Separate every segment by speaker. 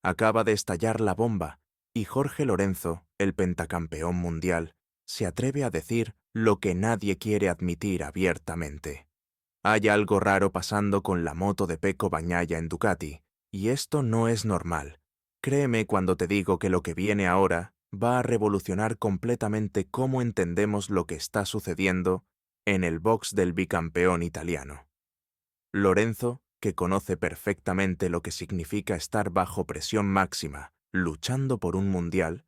Speaker 1: Acaba de estallar la bomba y Jorge Lorenzo, el pentacampeón mundial, se atreve a decir lo que nadie quiere admitir abiertamente. Hay algo raro pasando con la moto de Pecco Bagnaia en Ducati, y esto no es normal. Créeme cuando te digo que lo que viene ahora va a revolucionar completamente cómo entendemos lo que está sucediendo en el box del bicampeón italiano. Lorenzo, que conoce perfectamente lo que significa estar bajo presión máxima, luchando por un mundial,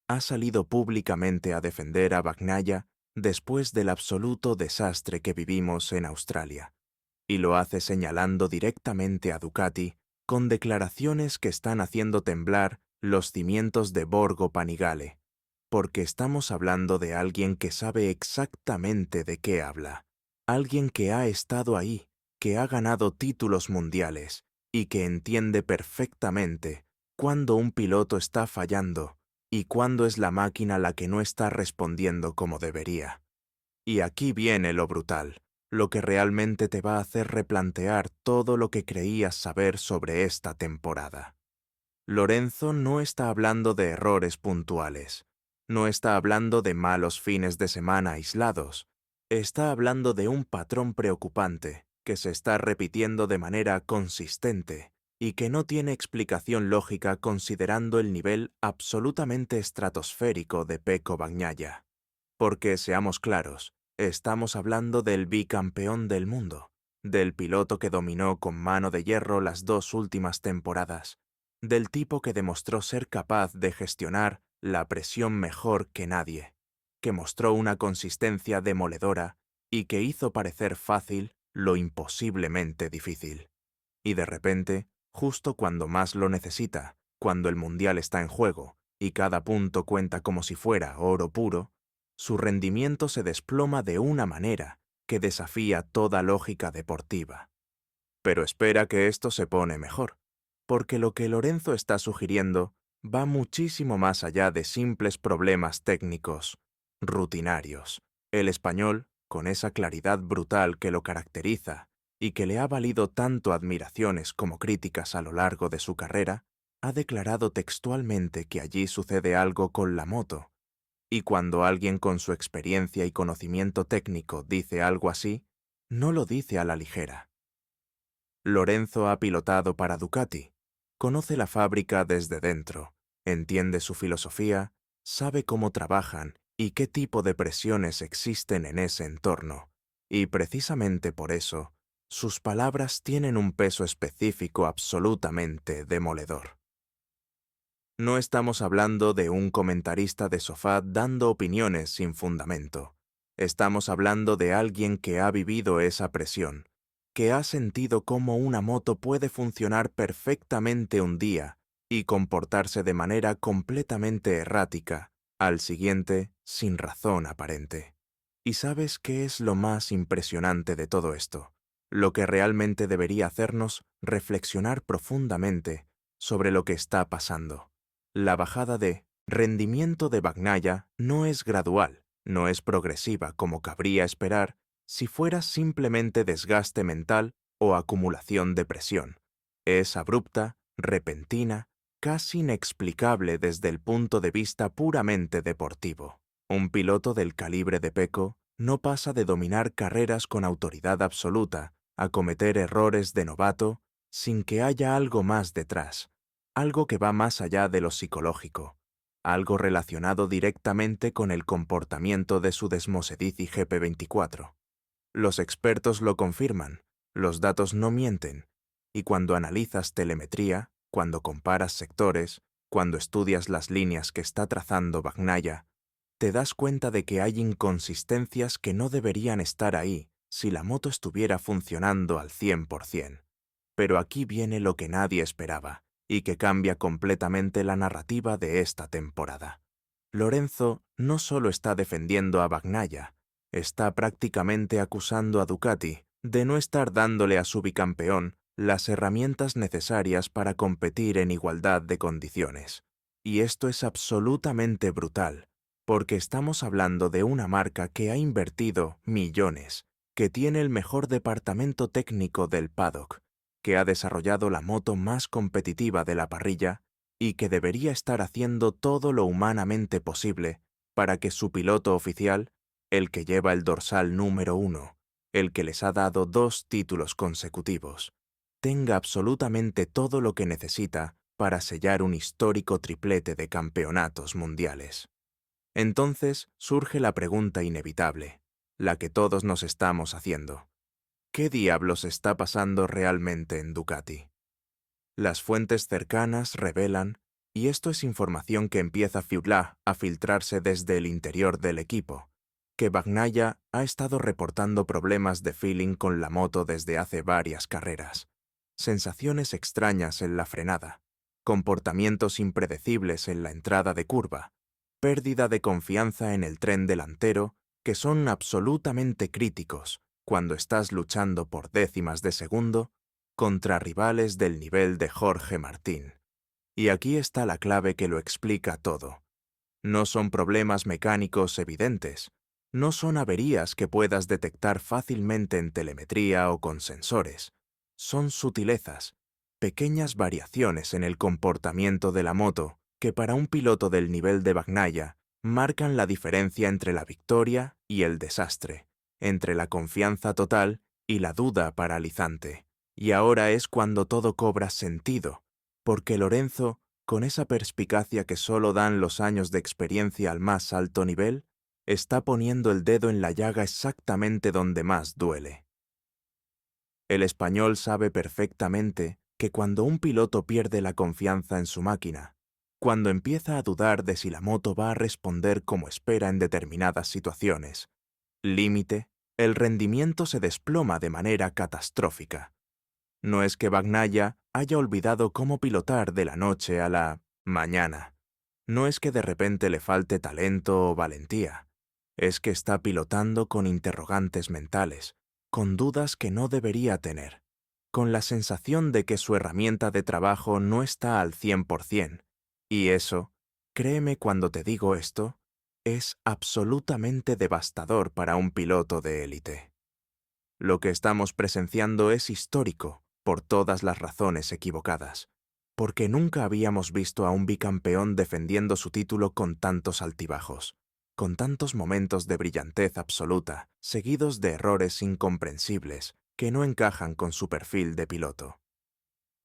Speaker 1: ha salido públicamente a defender a Bagnaia después del absoluto desastre que vivimos en Australia, y lo hace señalando directamente a Ducati con declaraciones que están haciendo temblar los cimientos de Borgo Panigale, porque estamos hablando de alguien que sabe exactamente de qué habla, alguien que ha estado ahí, que ha ganado títulos mundiales y que entiende perfectamente cuándo un piloto está fallando y cuándo es la máquina la que no está respondiendo como debería. Y aquí viene lo brutal, lo que realmente te va a hacer replantear todo lo que creías saber sobre esta temporada. Lorenzo no está hablando de errores puntuales, no está hablando de malos fines de semana aislados, está hablando de un patrón preocupante que se está repitiendo de manera consistente y que no tiene explicación lógica considerando el nivel absolutamente estratosférico de Pecco Bagnaia. Porque, seamos claros, estamos hablando del bicampeón del mundo, del piloto que dominó con mano de hierro las 2 últimas temporadas, del tipo que demostró ser capaz de gestionar la presión mejor que nadie, que mostró una consistencia demoledora y que hizo parecer fácil lo imposiblemente difícil. Y de repente, justo cuando más lo necesita, cuando el mundial está en juego y cada punto cuenta como si fuera oro puro, su rendimiento se desploma de una manera que desafía toda lógica deportiva. Pero espera que esto se pone mejor, porque lo que Lorenzo está sugiriendo va muchísimo más allá de simples problemas técnicos, rutinarios. El español, con esa claridad brutal que lo caracteriza y que le ha valido tanto admiraciones como críticas a lo largo de su carrera, ha declarado textualmente que allí sucede algo con la moto. Y cuando alguien con su experiencia y conocimiento técnico dice algo así, no lo dice a la ligera. Lorenzo ha pilotado para Ducati, conoce la fábrica desde dentro, entiende su filosofía, sabe cómo trabajan y qué tipo de presiones existen en ese entorno, y precisamente por eso, sus palabras tienen un peso específico absolutamente demoledor. No estamos hablando de un comentarista de sofá dando opiniones sin fundamento. Estamos hablando de alguien que ha vivido esa presión, que ha sentido cómo una moto puede funcionar perfectamente un día y comportarse de manera completamente errática, al siguiente sin razón aparente. ¿Y sabes qué es lo más impresionante de todo esto? Lo que realmente debería hacernos reflexionar profundamente sobre lo que está pasando. La bajada de rendimiento de Bagnaia no es gradual, no es progresiva como cabría esperar si fuera simplemente desgaste mental o acumulación de presión. Es abrupta, repentina, casi inexplicable desde el punto de vista puramente deportivo. Un piloto del calibre de Pecco no pasa de dominar carreras con autoridad absoluta a cometer errores de novato sin que haya algo más detrás, algo que va más allá de lo psicológico, algo relacionado directamente con el comportamiento de su Desmosedici GP24. Los expertos lo confirman, los datos no mienten, y cuando analizas telemetría, cuando comparas sectores, cuando estudias las líneas que está trazando Bagnaia, te das cuenta de que hay inconsistencias que no deberían estar ahí si la moto estuviera funcionando al 100%. Pero aquí viene lo que nadie esperaba, y que cambia completamente la narrativa de esta temporada. Lorenzo no solo está defendiendo a Bagnaia, está prácticamente acusando a Ducati de no estar dándole a su bicampeón las herramientas necesarias para competir en igualdad de condiciones. Y esto es absolutamente brutal, porque estamos hablando de una marca que ha invertido millones, que tiene el mejor departamento técnico del paddock, que ha desarrollado la moto más competitiva de la parrilla y que debería estar haciendo todo lo humanamente posible para que su piloto oficial, el que lleva el dorsal número 1, el que les ha dado 2 títulos consecutivos, tenga absolutamente todo lo que necesita para sellar un histórico triplete de campeonatos mundiales. Entonces surge la pregunta inevitable, la que todos nos estamos haciendo. ¿Qué diablos está pasando realmente en Ducati? Las fuentes cercanas revelan, y esto es información que empieza a filtrarse desde el interior del equipo, que Bagnaia ha estado reportando problemas de feeling con la moto desde hace varias carreras, sensaciones extrañas en la frenada, comportamientos impredecibles en la entrada de curva, pérdida de confianza en el tren delantero, que son absolutamente críticos cuando estás luchando por décimas de segundo contra rivales del nivel de Jorge Martín. Y aquí está la clave que lo explica todo. No son problemas mecánicos evidentes, no son averías que puedas detectar fácilmente en telemetría o con sensores. Son sutilezas, pequeñas variaciones en el comportamiento de la moto que para un piloto del nivel de Bagnaia marcan la diferencia entre la victoria y el desastre, entre la confianza total y la duda paralizante. Y ahora es cuando todo cobra sentido, porque Lorenzo, con esa perspicacia que solo dan los años de experiencia al más alto nivel, está poniendo el dedo en la llaga exactamente donde más duele. El español sabe perfectamente que cuando un piloto pierde la confianza en su máquina, cuando empieza a dudar de si la moto va a responder como espera en determinadas situaciones, límite, el rendimiento se desploma de manera catastrófica. No es que Bagnaia haya olvidado cómo pilotar de la noche a la mañana. No es que de repente le falte talento o valentía. Es que está pilotando con interrogantes mentales, con dudas que no debería tener, con la sensación de que su herramienta de trabajo no está al 100%. Y eso, créeme cuando te digo esto, es absolutamente devastador para un piloto de élite. Lo que estamos presenciando es histórico, por todas las razones equivocadas, porque nunca habíamos visto a un bicampeón defendiendo su título con tantos altibajos, con tantos momentos de brillantez absoluta, seguidos de errores incomprensibles que no encajan con su perfil de piloto.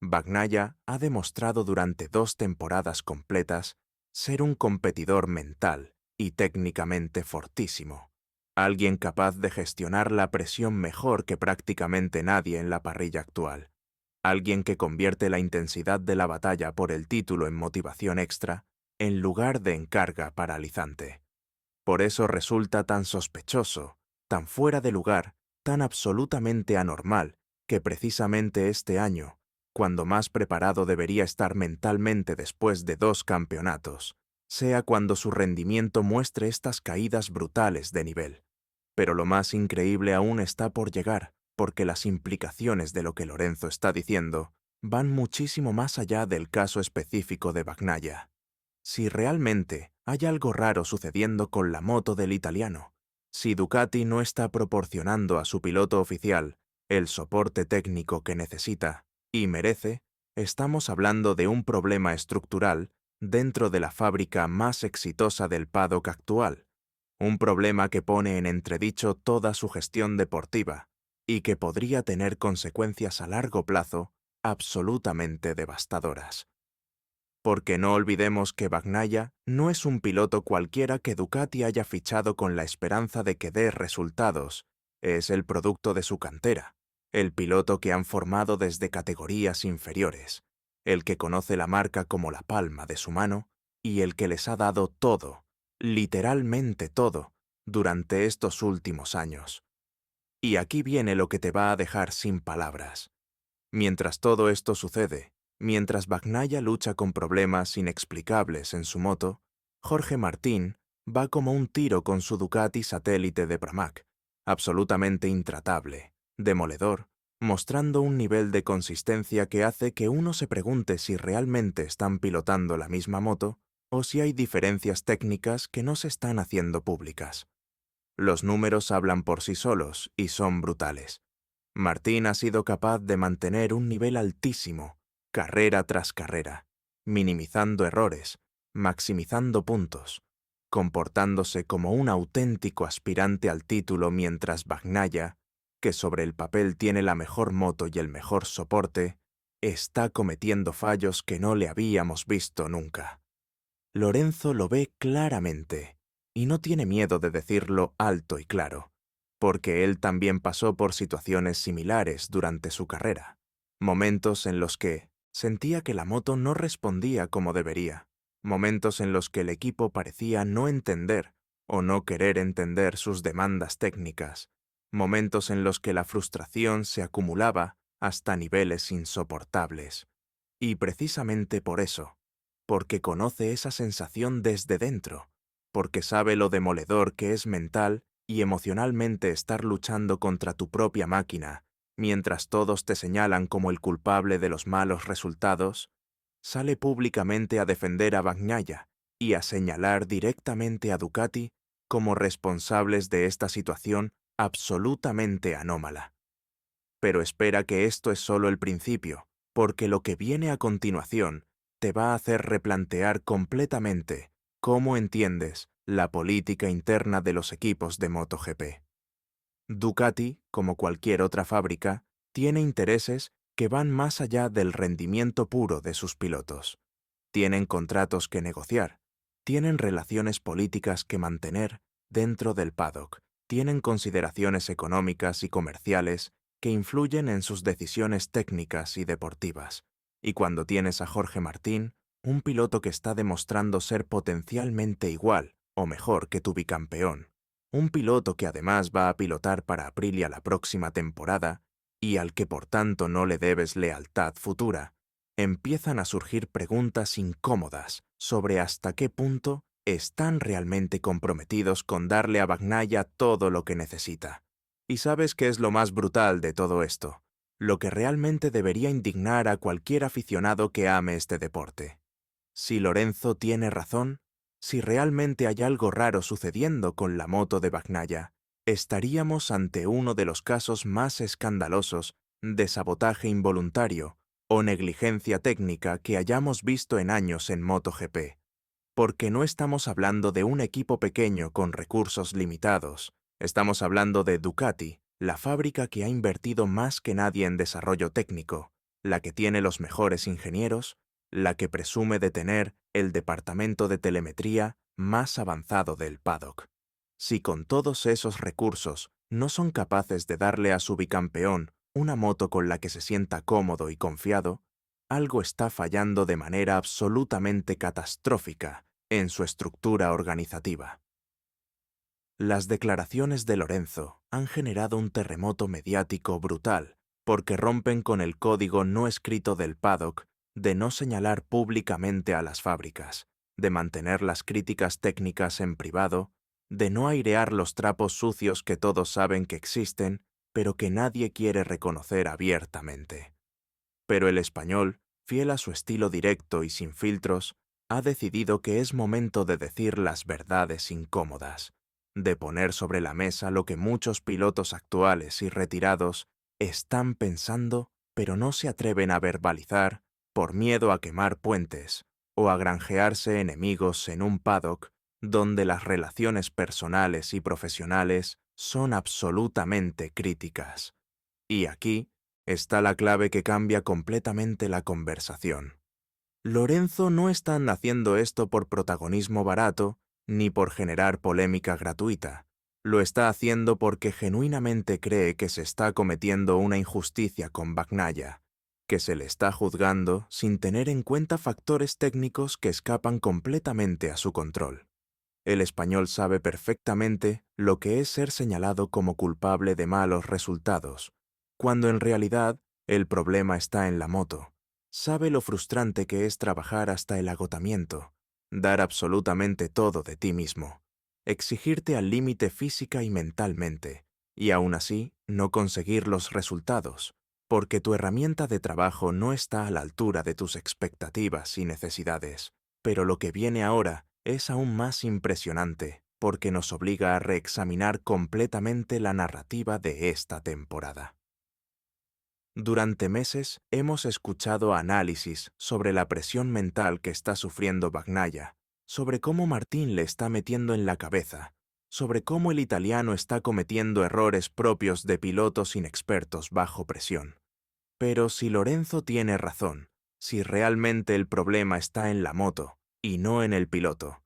Speaker 1: Bagnaia ha demostrado durante 2 temporadas completas ser un competidor mental y técnicamente fortísimo, alguien capaz de gestionar la presión mejor que prácticamente nadie en la parrilla actual, alguien que convierte la intensidad de la batalla por el título en motivación extra en lugar de en carga paralizante. Por eso resulta tan sospechoso, tan fuera de lugar, tan absolutamente anormal que precisamente este año, cuando más preparado debería estar mentalmente después de 2 campeonatos, sea cuando su rendimiento muestre estas caídas brutales de nivel. Pero lo más increíble aún está por llegar, porque las implicaciones de lo que Lorenzo está diciendo van muchísimo más allá del caso específico de Bagnaia. Si realmente hay algo raro sucediendo con la moto del italiano, si Ducati no está proporcionando a su piloto oficial el soporte técnico que necesita y merece, estamos hablando de un problema estructural dentro de la fábrica más exitosa del paddock actual, un problema que pone en entredicho toda su gestión deportiva y que podría tener consecuencias a largo plazo absolutamente devastadoras. Porque no olvidemos que Bagnaia no es un piloto cualquiera que Ducati haya fichado con la esperanza de que dé resultados, es el producto de su cantera, el piloto que han formado desde categorías inferiores, el que conoce la marca como la palma de su mano y el que les ha dado todo, literalmente todo, durante estos últimos años. Y aquí viene lo que te va a dejar sin palabras. Mientras todo esto sucede, mientras Bagnaia lucha con problemas inexplicables en su moto, Jorge Martín va como un tiro con su Ducati satélite de Pramac, absolutamente intratable, demoledor, mostrando un nivel de consistencia que hace que uno se pregunte si realmente están pilotando la misma moto o si hay diferencias técnicas que no se están haciendo públicas. Los números hablan por sí solos y son brutales. Martín ha sido capaz de mantener un nivel altísimo, carrera tras carrera, minimizando errores, maximizando puntos, comportándose como un auténtico aspirante al título mientras Bagnaia, que sobre el papel tiene la mejor moto y el mejor soporte, está cometiendo fallos que no le habíamos visto nunca. Lorenzo lo ve claramente, y no tiene miedo de decirlo alto y claro, porque él también pasó por situaciones similares durante su carrera, momentos en los que sentía que la moto no respondía como debería, momentos en los que el equipo parecía no entender o no querer entender sus demandas técnicas, momentos en los que la frustración se acumulaba hasta niveles insoportables. Y precisamente por eso, porque conoce esa sensación desde dentro, porque sabe lo demoledor que es mental y emocionalmente estar luchando contra tu propia máquina, mientras todos te señalan como el culpable de los malos resultados, sale públicamente a defender a Bagnaia y a señalar directamente a Ducati como responsables de esta situación absolutamente anómala. Pero espera que esto es solo el principio, porque lo que viene a continuación te va a hacer replantear completamente cómo entiendes la política interna de los equipos de MotoGP. Ducati, como cualquier otra fábrica, tiene intereses que van más allá del rendimiento puro de sus pilotos. Tienen contratos que negociar, tienen relaciones políticas que mantener dentro del paddock, tienen consideraciones económicas y comerciales que influyen en sus decisiones técnicas y deportivas. Y cuando tienes a Jorge Martín, un piloto que está demostrando ser potencialmente igual o mejor que tu bicampeón, un piloto que además va a pilotar para Aprilia la próxima temporada y al que por tanto no le debes lealtad futura, empiezan a surgir preguntas incómodas sobre hasta qué punto están realmente comprometidos con darle a Bagnaia todo lo que necesita. ¿Y sabes qué es lo más brutal de todo esto? Lo que realmente debería indignar a cualquier aficionado que ame este deporte. Si Lorenzo tiene razón, si realmente hay algo raro sucediendo con la moto de Bagnaia, estaríamos ante uno de los casos más escandalosos de sabotaje involuntario o negligencia técnica que hayamos visto en años en MotoGP, porque no estamos hablando de un equipo pequeño con recursos limitados, estamos hablando de Ducati, la fábrica que ha invertido más que nadie en desarrollo técnico, la que tiene los mejores ingenieros, la que presume de tener el departamento de telemetría más avanzado del paddock. Si con todos esos recursos no son capaces de darle a su bicampeón una moto con la que se sienta cómodo y confiado, algo está fallando de manera absolutamente catastrófica en su estructura organizativa. Las declaraciones de Lorenzo han generado un terremoto mediático brutal porque rompen con el código no escrito del paddock de no señalar públicamente a las fábricas, de mantener las críticas técnicas en privado, de no airear los trapos sucios que todos saben que existen, pero que nadie quiere reconocer abiertamente. Pero el español, fiel a su estilo directo y sin filtros, ha decidido que es momento de decir las verdades incómodas, de poner sobre la mesa lo que muchos pilotos actuales y retirados están pensando, pero no se atreven a verbalizar por miedo a quemar puentes o a granjearse enemigos en un paddock donde las relaciones personales y profesionales son absolutamente críticas. Y aquí está la clave que cambia completamente la conversación. Lorenzo no está haciendo esto por protagonismo barato ni por generar polémica gratuita. Lo está haciendo porque genuinamente cree que se está cometiendo una injusticia con Bagnaia, que se le está juzgando sin tener en cuenta factores técnicos que escapan completamente a su control. El español sabe perfectamente lo que es ser señalado como culpable de malos resultados, cuando en realidad el problema está en la moto. Sabe lo frustrante que es trabajar hasta el agotamiento, dar absolutamente todo de ti mismo, exigirte al límite física y mentalmente, y aún así no conseguir los resultados, porque tu herramienta de trabajo no está a la altura de tus expectativas y necesidades. Pero lo que viene ahora es aún más impresionante, porque nos obliga a reexaminar completamente la narrativa de esta temporada. Durante meses hemos escuchado análisis sobre la presión mental que está sufriendo Bagnaia, sobre cómo Martín le está metiendo en la cabeza, sobre cómo el italiano está cometiendo errores propios de pilotos inexpertos bajo presión. Pero si Lorenzo tiene razón, si realmente el problema está en la moto y no en el piloto,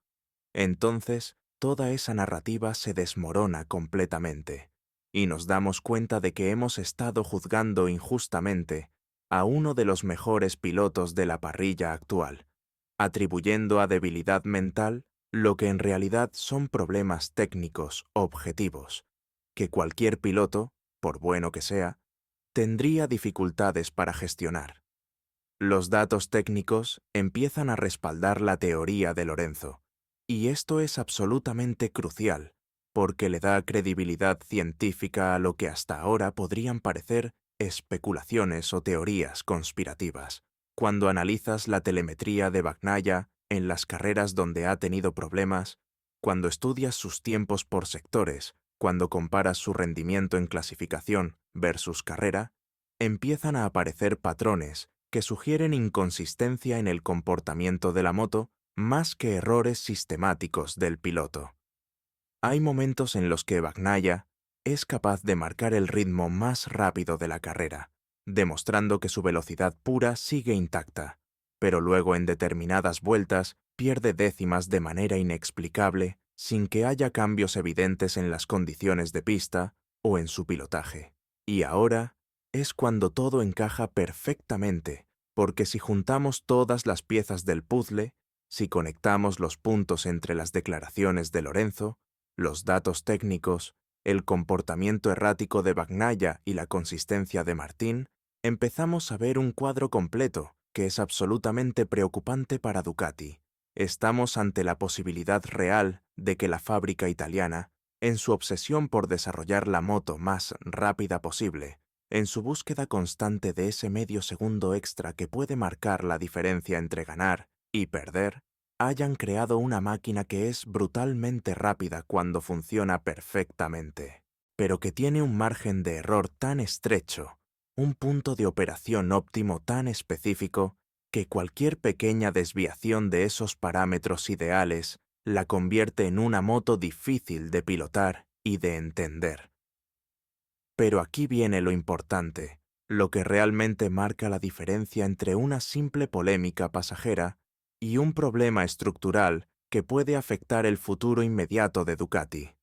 Speaker 1: entonces toda esa narrativa se desmorona completamente y nos damos cuenta de que hemos estado juzgando injustamente a uno de los mejores pilotos de la parrilla actual, atribuyendo a debilidad mental lo que en realidad son problemas técnicos objetivos, que cualquier piloto, por bueno que sea, tendría dificultades para gestionar. Los datos técnicos empiezan a respaldar la teoría de Lorenzo, y esto es absolutamente crucial, porque le da credibilidad científica a lo que hasta ahora podrían parecer especulaciones o teorías conspirativas. Cuando analizas la telemetría de Bagnaia en las carreras donde ha tenido problemas, cuando estudias sus tiempos por sectores, cuando comparas su rendimiento en clasificación versus carrera, empiezan a aparecer patrones que sugieren inconsistencia en el comportamiento de la moto más que errores sistemáticos del piloto. Hay momentos en los que Bagnaia es capaz de marcar el ritmo más rápido de la carrera, demostrando que su velocidad pura sigue intacta, pero luego en determinadas vueltas pierde décimas de manera inexplicable sin que haya cambios evidentes en las condiciones de pista o en su pilotaje. Y ahora es cuando todo encaja perfectamente, porque si juntamos todas las piezas del puzzle, si conectamos los puntos entre las declaraciones de Lorenzo, los datos técnicos, el comportamiento errático de Bagnaia y la consistencia de Martín, empezamos a ver un cuadro completo que es absolutamente preocupante para Ducati. Estamos ante la posibilidad real de que la fábrica italiana, en su obsesión por desarrollar la moto más rápida posible, en su búsqueda constante de ese medio segundo extra que puede marcar la diferencia entre ganar y perder, hayan creado una máquina que es brutalmente rápida cuando funciona perfectamente, pero que tiene un margen de error tan estrecho, un punto de operación óptimo tan específico, que cualquier pequeña desviación de esos parámetros ideales la convierte en una moto difícil de pilotar y de entender. Pero aquí viene lo importante, lo que realmente marca la diferencia entre una simple polémica pasajera y un problema estructural que puede afectar el futuro inmediato de Ducati.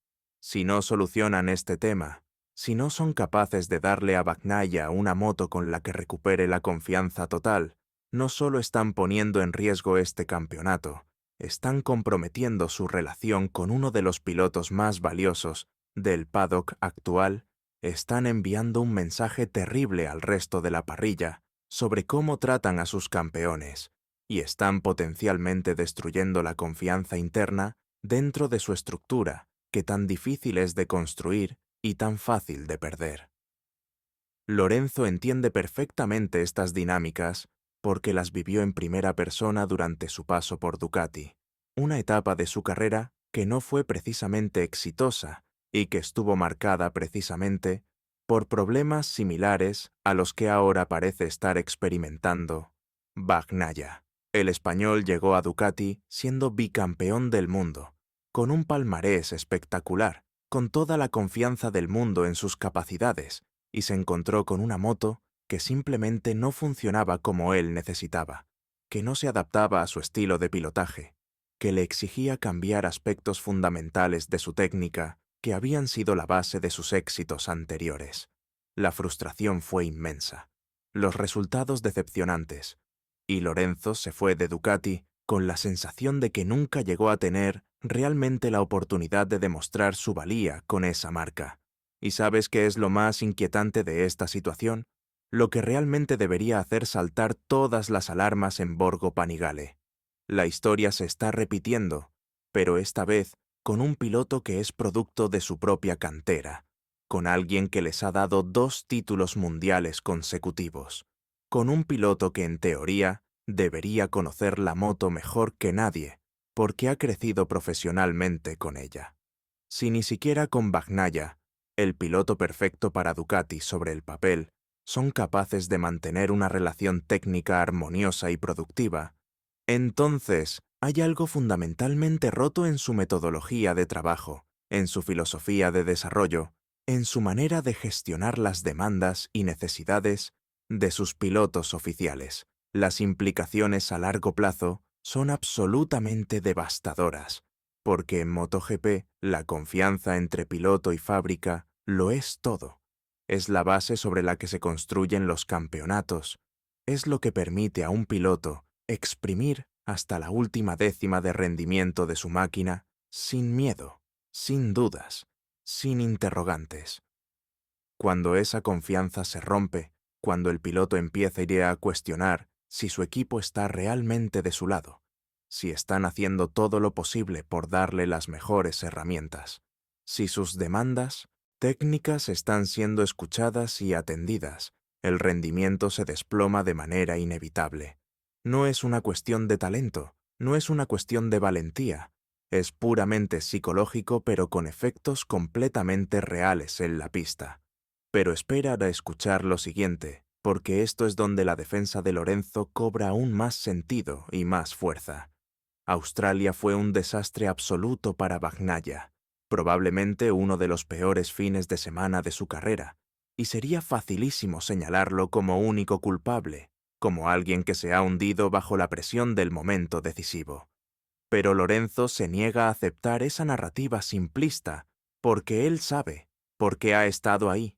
Speaker 1: Si no solucionan este tema, si no son capaces de darle a Bagnaia una moto con la que recupere la confianza total, no solo están poniendo en riesgo este campeonato, están comprometiendo su relación con uno de los pilotos más valiosos del paddock actual, están enviando un mensaje terrible al resto de la parrilla sobre cómo tratan a sus campeones, y están potencialmente destruyendo la confianza interna dentro de su estructura, que tan difícil es de construir y tan fácil de perder. Lorenzo entiende perfectamente estas dinámicas porque las vivió en primera persona durante su paso por Ducati, una etapa de su carrera que no fue precisamente exitosa y que estuvo marcada precisamente por problemas similares a los que ahora parece estar experimentando Bagnaia. El español llegó a Ducati siendo bicampeón del mundo, con un palmarés espectacular, con toda la confianza del mundo en sus capacidades, y se encontró con una moto que simplemente no funcionaba como él necesitaba, que no se adaptaba a su estilo de pilotaje, que le exigía cambiar aspectos fundamentales de su técnica que habían sido la base de sus éxitos anteriores. La frustración fue inmensa, los resultados decepcionantes, y Lorenzo se fue de Ducati con la sensación de que nunca llegó a tener realmente la oportunidad de demostrar su valía con esa marca. ¿Y sabes qué es lo más inquietante de esta situación? Lo que realmente debería hacer saltar todas las alarmas en Borgo Panigale. La historia se está repitiendo, pero esta vez con un piloto que es producto de su propia cantera, con alguien que les ha dado 2 títulos mundiales consecutivos, con un piloto que en teoría debería conocer la moto mejor que nadie, porque ha crecido profesionalmente con ella. Si ni siquiera con Bagnaia, el piloto perfecto para Ducati sobre el papel, son capaces de mantener una relación técnica armoniosa y productiva, entonces hay algo fundamentalmente roto en su metodología de trabajo, en su filosofía de desarrollo, en su manera de gestionar las demandas y necesidades de sus pilotos oficiales. Las implicaciones a largo plazo son absolutamente devastadoras, porque en MotoGP la confianza entre piloto y fábrica lo es todo. Es la base sobre la que se construyen los campeonatos. Es lo que permite a un piloto exprimir hasta la última décima de rendimiento de su máquina sin miedo, sin dudas, sin interrogantes. Cuando esa confianza se rompe, cuando el piloto empieza a ir a cuestionar si su equipo está realmente de su lado, si están haciendo todo lo posible por darle las mejores herramientas, si sus demandas técnicas están siendo escuchadas y atendidas, el rendimiento se desploma de manera inevitable. No es una cuestión de talento, no es una cuestión de valentía, es puramente psicológico pero con efectos completamente reales en la pista. Pero espera a escuchar lo siguiente, porque esto es donde la defensa de Lorenzo cobra aún más sentido y más fuerza. Australia fue un desastre absoluto para Bagnaia, probablemente uno de los peores fines de semana de su carrera, y sería facilísimo señalarlo como único culpable, como alguien que se ha hundido bajo la presión del momento decisivo. Pero Lorenzo se niega a aceptar esa narrativa simplista, porque él sabe, porque ha estado ahí,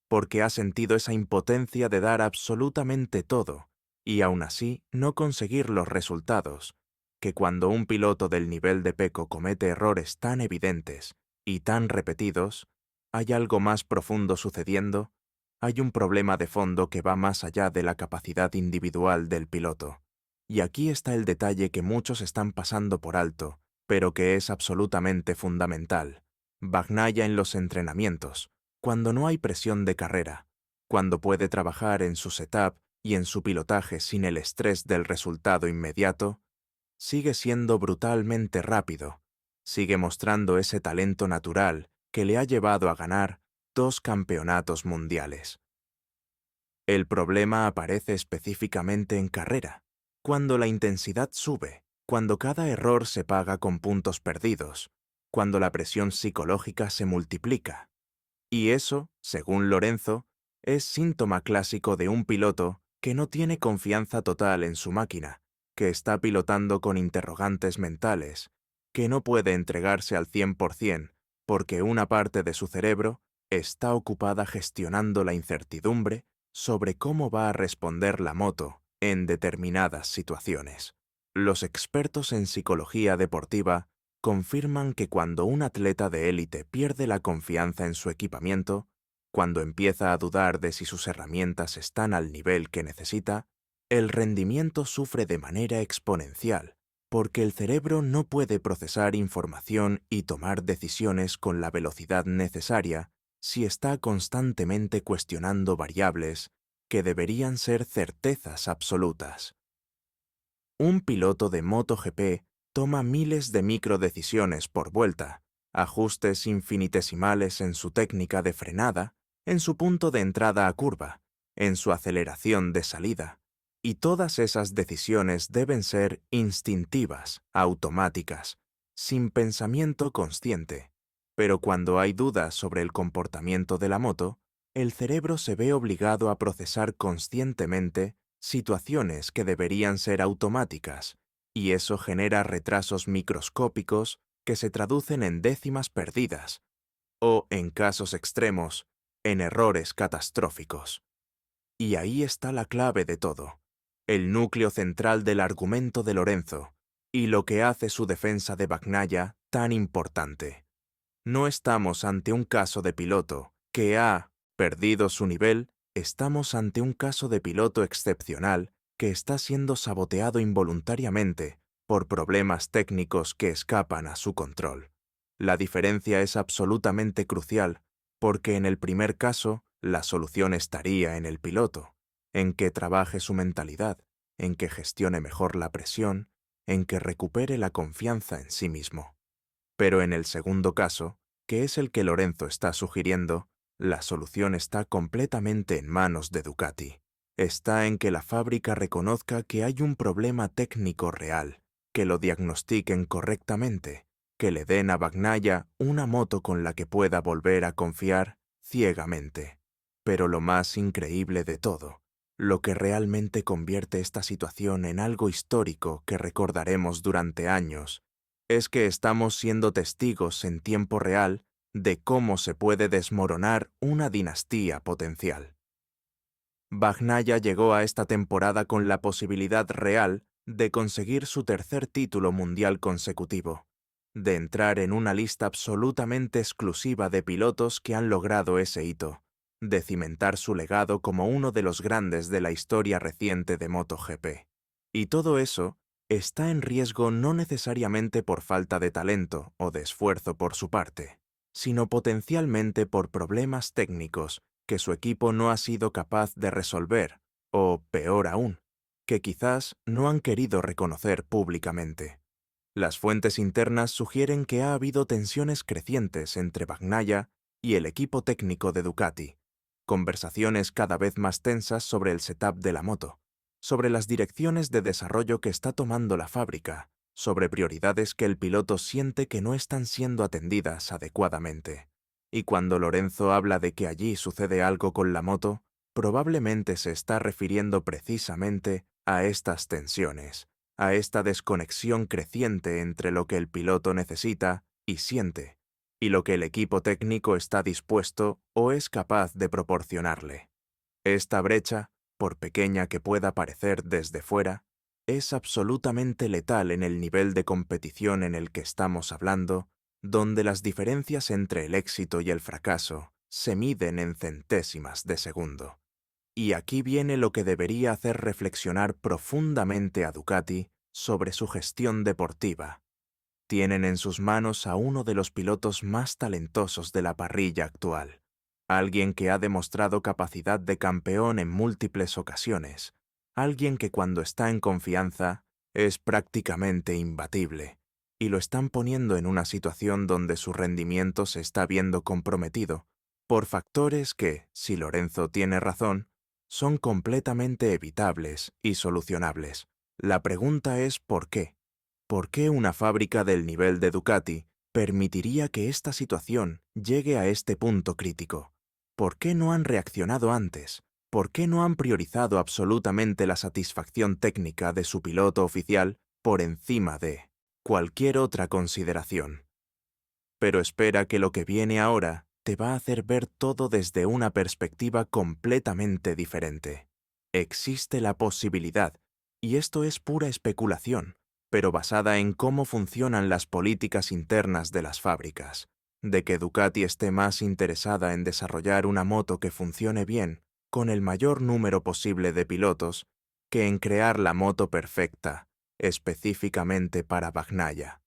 Speaker 1: porque ha sentido esa impotencia de dar absolutamente todo, y aún así no conseguir los resultados, que cuando un piloto del nivel de Pecco comete errores tan evidentes y tan repetidos, hay algo más profundo sucediendo, hay un problema de fondo que va más allá de la capacidad individual del piloto. Y aquí está el detalle que muchos están pasando por alto, pero que es absolutamente fundamental. Bagnaia en los entrenamientos, cuando no hay presión de carrera, cuando puede trabajar en su setup y en su pilotaje sin el estrés del resultado inmediato, sigue siendo brutalmente rápido, sigue mostrando ese talento natural que le ha llevado a ganar 2 campeonatos mundiales. El problema aparece específicamente en carrera, cuando la intensidad sube, cuando cada error se paga con puntos perdidos, cuando la presión psicológica se multiplica. Y eso, según Lorenzo, es síntoma clásico de un piloto que no tiene confianza total en su máquina, que está pilotando con interrogantes mentales, que no puede entregarse al 100% porque una parte de su cerebro está ocupada gestionando la incertidumbre sobre cómo va a responder la moto en determinadas situaciones. Los expertos en psicología deportiva confirman que cuando un atleta de élite pierde la confianza en su equipamiento, cuando empieza a dudar de si sus herramientas están al nivel que necesita, el rendimiento sufre de manera exponencial, porque el cerebro no puede procesar información y tomar decisiones con la velocidad necesaria si está constantemente cuestionando variables que deberían ser certezas absolutas. Un piloto de MotoGP toma miles de microdecisiones por vuelta, ajustes infinitesimales en su técnica de frenada, en su punto de entrada a curva, en su aceleración de salida, y todas esas decisiones deben ser instintivas, automáticas, sin pensamiento consciente. Pero cuando hay dudas sobre el comportamiento de la moto, el cerebro se ve obligado a procesar conscientemente situaciones que deberían ser automáticas, y eso genera retrasos microscópicos que se traducen en décimas perdidas, o, en casos extremos, en errores catastróficos. Y ahí está la clave de todo, el núcleo central del argumento de Lorenzo, y lo que hace su defensa de Bagnaia tan importante. No estamos ante un caso de piloto que ha perdido su nivel, estamos ante un caso de piloto excepcional que está siendo saboteado involuntariamente por problemas técnicos que escapan a su control. La diferencia es absolutamente crucial, porque en el primer caso, la solución estaría en el piloto, en que trabaje su mentalidad, en que gestione mejor la presión, en que recupere la confianza en sí mismo. Pero en el segundo caso, que es el que Lorenzo está sugiriendo, La solución está completamente en manos de Ducati. Está en que la fábrica reconozca que hay un problema técnico real, que lo diagnostiquen correctamente, que le den a Bagnaia una moto con la que pueda volver a confiar ciegamente. Pero lo más increíble de todo, lo que realmente convierte esta situación en algo histórico que recordaremos durante años, es que estamos siendo testigos en tiempo real de cómo se puede desmoronar una dinastía potencial. Bagnaia llegó a esta temporada con la posibilidad real de conseguir su tercer título mundial consecutivo, de entrar en una lista absolutamente exclusiva de pilotos que han logrado ese hito, de cimentar su legado como uno de los grandes de la historia reciente de MotoGP. Y todo eso está en riesgo no necesariamente por falta de talento o de esfuerzo por su parte, sino potencialmente por problemas técnicos que su equipo no ha sido capaz de resolver, o, peor aún, que quizás no han querido reconocer públicamente. Las fuentes internas sugieren que ha habido tensiones crecientes entre Bagnaia y el equipo técnico de Ducati, conversaciones cada vez más tensas sobre el setup de la moto, sobre las direcciones de desarrollo que está tomando la fábrica, sobre prioridades que el piloto siente que no están siendo atendidas adecuadamente. Y cuando Lorenzo habla de que allí sucede algo con la moto, probablemente se está refiriendo precisamente a estas tensiones, a esta desconexión creciente entre lo que el piloto necesita y siente, y lo que el equipo técnico está dispuesto o es capaz de proporcionarle. Esta brecha, por pequeña que pueda parecer desde fuera, es absolutamente letal en el nivel de competición en el que estamos hablando, donde las diferencias entre el éxito y el fracaso se miden en centésimas de segundo. Y aquí viene lo que debería hacer reflexionar profundamente a Ducati sobre su gestión deportiva. Tienen en sus manos a uno de los pilotos más talentosos de la parrilla actual, alguien que ha demostrado capacidad de campeón en múltiples ocasiones, alguien que cuando está en confianza es prácticamente imbatible, y lo están poniendo en una situación donde su rendimiento se está viendo comprometido por factores que, si Lorenzo tiene razón, son completamente evitables y solucionables. La pregunta es ¿por qué? ¿Por qué una fábrica del nivel de Ducati permitiría que esta situación llegue a este punto crítico? ¿Por qué no han reaccionado antes? ¿Por qué no han priorizado absolutamente la satisfacción técnica de su piloto oficial por encima de cualquier otra consideración? Pero espera que lo que viene ahora te va a hacer ver todo desde una perspectiva completamente diferente. Existe la posibilidad, y esto es pura especulación, pero basada en cómo funcionan las políticas internas de las fábricas, de que Ducati esté más interesada en desarrollar una moto que funcione bien con el mayor número posible de pilotos que en crear la moto perfecta, específicamente para Bagnaia.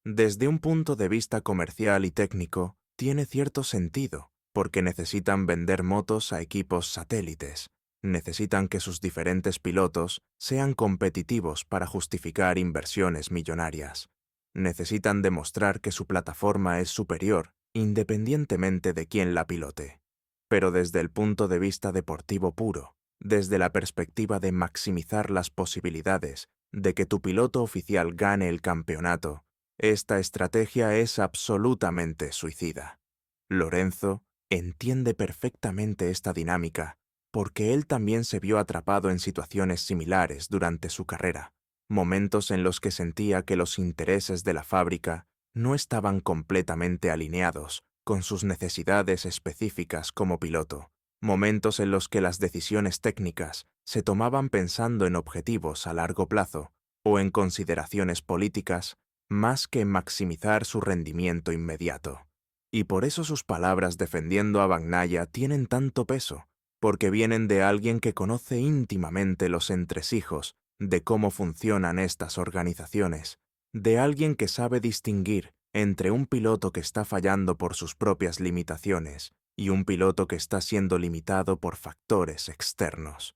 Speaker 1: Desde un punto de vista comercial y técnico, tiene cierto sentido, porque necesitan vender motos a equipos satélites, necesitan que sus diferentes pilotos sean competitivos para justificar inversiones millonarias, necesitan demostrar que su plataforma es superior, independientemente de quién la pilote. Pero desde el punto de vista deportivo puro, desde la perspectiva de maximizar las posibilidades de que tu piloto oficial gane el campeonato, esta estrategia es absolutamente suicida. Lorenzo entiende perfectamente esta dinámica porque él también se vio atrapado en situaciones similares durante su carrera, momentos en los que sentía que los intereses de la fábrica no estaban completamente alineados con sus necesidades específicas como piloto, momentos en los que las decisiones técnicas se tomaban pensando en objetivos a largo plazo o en consideraciones políticas más que en maximizar su rendimiento inmediato. Y por eso sus palabras defendiendo a Bagnaia tienen tanto peso, porque vienen de alguien que conoce íntimamente los entresijos de cómo funcionan estas organizaciones, de alguien que sabe distinguir entre un piloto que está fallando por sus propias limitaciones y un piloto que está siendo limitado por factores externos.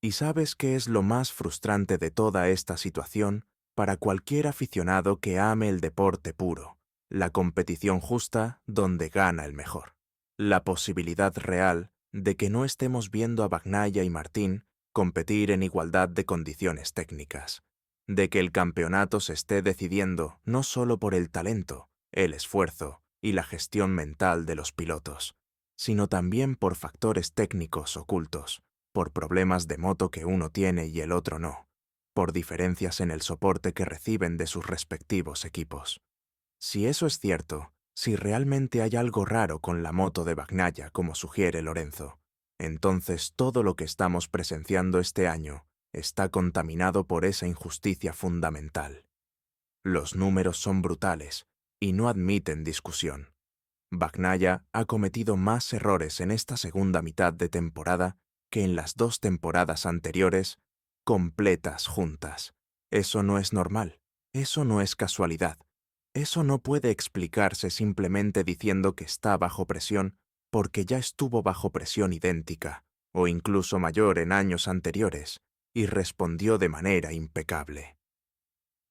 Speaker 1: ¿Y sabes qué es lo más frustrante de toda esta situación para cualquier aficionado que ame el deporte puro? La competición justa donde gana el mejor. La posibilidad real de que no estemos viendo a Bagnaia y Martín competir en igualdad de condiciones técnicas, de que el campeonato se esté decidiendo no solo por el talento, el esfuerzo y la gestión mental de los pilotos, sino también por factores técnicos ocultos, por problemas de moto que uno tiene y el otro no, por diferencias en el soporte que reciben de sus respectivos equipos. Si eso es cierto, si realmente hay algo raro con la moto de Bagnaia, como sugiere Lorenzo, entonces todo lo que estamos presenciando este año está contaminado por esa injusticia fundamental. Los números son brutales y no admiten discusión. Bagnaia ha cometido más errores en esta segunda mitad de temporada que en las 2 temporadas anteriores, completas juntas. Eso no es normal, eso no es casualidad. Eso no puede explicarse simplemente diciendo que está bajo presión porque ya estuvo bajo presión idéntica, o incluso mayor en años anteriores, y respondió de manera impecable.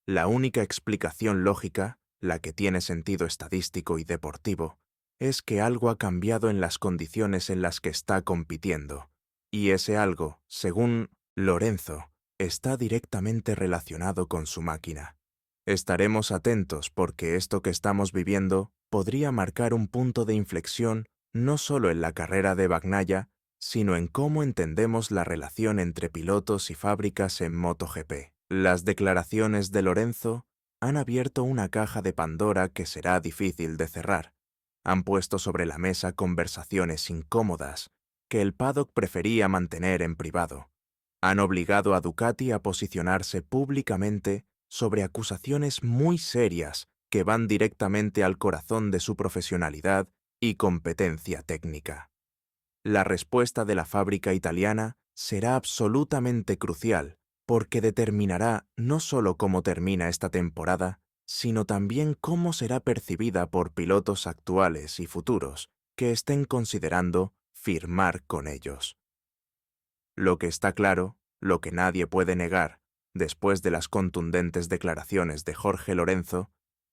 Speaker 1: La única explicación lógica, la que tiene sentido estadístico y deportivo, es que algo ha cambiado en las condiciones en las que está compitiendo, y ese algo, según Lorenzo, está directamente relacionado con su máquina. Estaremos atentos porque esto que estamos viviendo podría marcar un punto de inflexión no solo en la carrera de Bagnaia, sino en cómo entendemos la relación entre pilotos y fábricas en MotoGP. Las declaraciones de Lorenzo han abierto una caja de Pandora que será difícil de cerrar. Han puesto sobre la mesa conversaciones incómodas que el paddock prefería mantener en privado. Han obligado a Ducati a posicionarse públicamente sobre acusaciones muy serias que van directamente al corazón de su profesionalidad y competencia técnica. La respuesta de la fábrica italiana será absolutamente crucial porque determinará no solo cómo termina esta temporada, sino también cómo será percibida por pilotos actuales y futuros que estén considerando firmar con ellos. Lo que está claro, lo que nadie puede negar, después de las contundentes declaraciones de Jorge Lorenzo,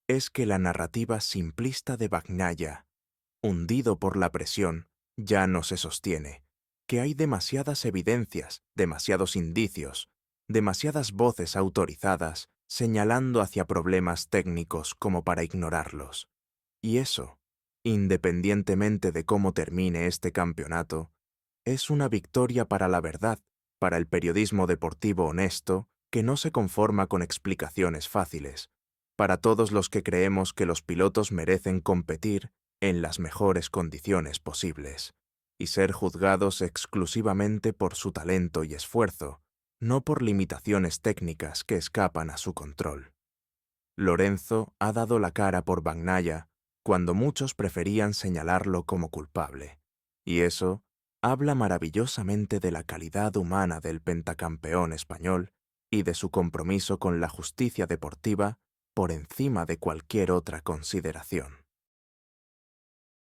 Speaker 1: es que la narrativa simplista de Bagnaia, hundido por la presión, ya no se sostiene, que hay demasiadas evidencias, demasiados indicios, demasiadas voces autorizadas señalando hacia problemas técnicos como para ignorarlos. Y eso, independientemente de cómo termine este campeonato, es una victoria para la verdad, para el periodismo deportivo honesto que no se conforma con explicaciones fáciles, para todos los que creemos que los pilotos merecen competir en las mejores condiciones posibles y ser juzgados exclusivamente por su talento y esfuerzo, no por limitaciones técnicas que escapan a su control. Lorenzo ha dado la cara por Bagnaia cuando muchos preferían señalarlo como culpable, y eso habla maravillosamente de la calidad humana del pentacampeón español y de su compromiso con la justicia deportiva por encima de cualquier otra consideración.